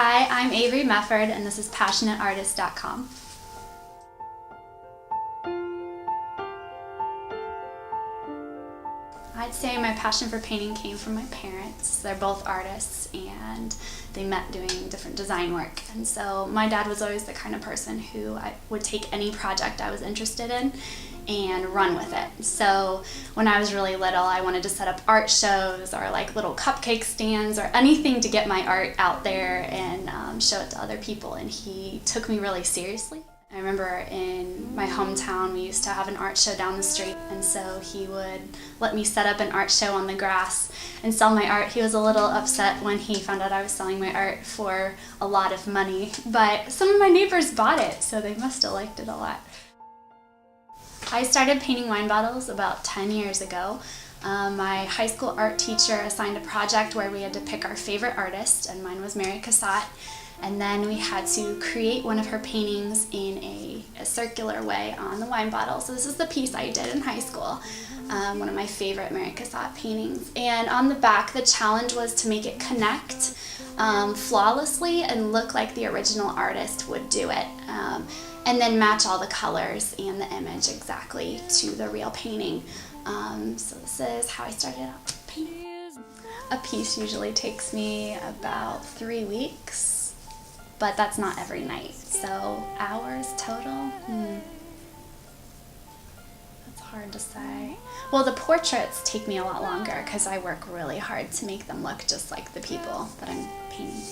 Hi, I'm Avery Mefford, and this is PassionateArtist.com. I'd say my passion for painting came from my parents. They're both artists, and they met doing different design work. And so my dad was always the kind of person who would take any project I was interested in and run with it. So when I was really little, I wanted to set up art shows or like little cupcake stands or anything to get my art out there and show it to other people, and he took me really seriously. I remember in my hometown we used to have an art show down the street, and so he would let me set up an art show on the grass and sell my art. He was a little upset when he found out I was selling my art for a lot of money, but some of my neighbors bought it, so they must have liked it a lot. I started painting wine bottles about 10 years ago. My high school art teacher assigned a project where we had to pick our favorite artist, and mine was Mary Cassatt. And then we had to create one of her paintings in a circular way on the wine bottle. So this is the piece I did in high school, one of my favorite Mary Cassatt paintings. And on the back, the challenge was to make it connect flawlessly and look like the original artist would do it. And then match all the colors and the image exactly to the real painting. So this is how I started out painting. A piece usually takes me about 3 weeks, but that's not every night. So hours total? That's hard to say. Well, the portraits take me a lot longer because I work really hard to make them look just like the people that I'm painting.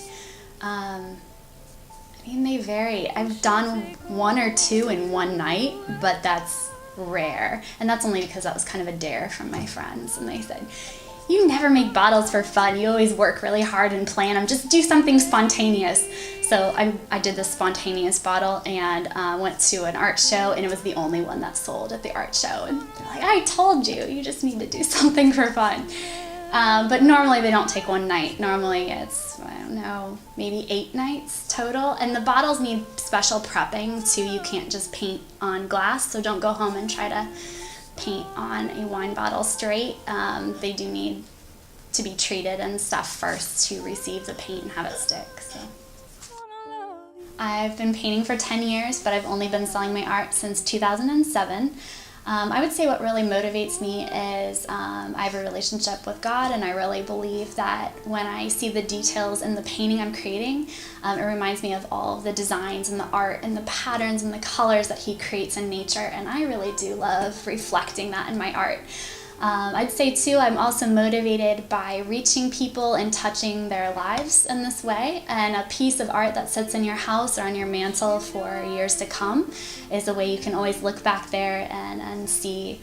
I mean, they vary. I've done 1 or 2 in one night, but that's rare. And that's only because that was kind of a dare from my friends. And they said, "You never make bottles for fun. You always work really hard and plan them. Just do something spontaneous." So I did this spontaneous bottle and went to an art show, and it was the only one that sold at the art show. And they're like, "I told you, you just need to do something for fun." But normally they don't take one night. Normally it's, I don't know, maybe 8 nights total. And the bottles need special prepping too. You can't just paint on glass, so don't go home and try to paint on a wine bottle straight. They do need to be treated and stuff first to receive the paint and have it stick. So I've been painting for 10 years, but I've only been selling my art since 2007. I would say what really motivates me is I have a relationship with God, and I really believe that when I see the details in the painting I'm creating, it reminds me of all of the designs and the art and the patterns and the colors that He creates in nature, and I really do love reflecting that in my art. I'd say too, I'm also motivated by reaching people and touching their lives in this way, and a piece of art that sits in your house or on your mantle for years to come is a way you can always look back there and see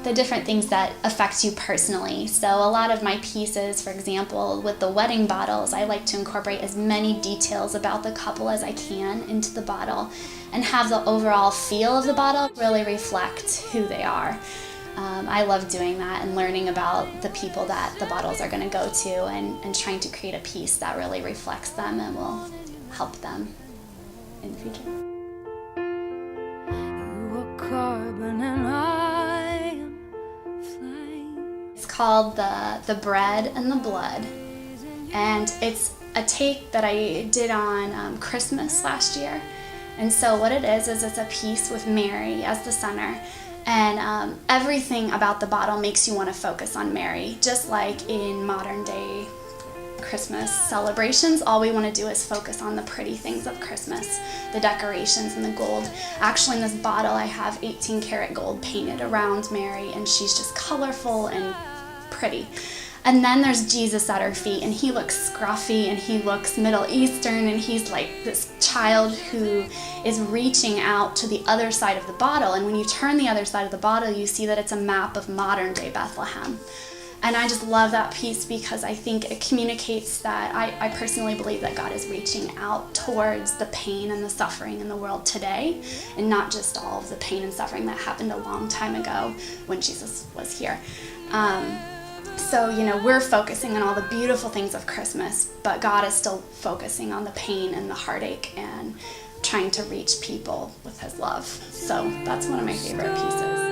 the different things that affect you personally. So a lot of my pieces, for example, with the wedding bottles, I like to incorporate as many details about the couple as I can into the bottle and have the overall feel of the bottle really reflect who they are. I love doing that and learning about the people that the bottles are going to go to and trying to create a piece that really reflects them and will help them in the future. You are carbon and I am flame. It's called the Bread and the Blood, and it's a take that I did on Christmas last year. And so what it is it's a piece with Mary as the center. And everything about the bottle makes you want to focus on Mary. Just like in modern day Christmas celebrations, all we want to do is focus on the pretty things of Christmas, the decorations and the gold. Actually, in this bottle I have 18 karat gold painted around Mary, and she's just colorful and pretty. And then there's Jesus at her feet, and He looks scruffy and He looks Middle Eastern, and He's like this child who is reaching out to the other side of the bottle. And when you turn the other side of the bottle, you see that it's a map of modern day Bethlehem. And I just love that piece because I think it communicates that I personally believe that God is reaching out towards the pain and the suffering in the world today, and not just all of the pain and suffering that happened a long time ago when Jesus was here. So, we're focusing on all the beautiful things of Christmas, but God is still focusing on the pain and the heartache and trying to reach people with His love. So that's one of my favorite pieces.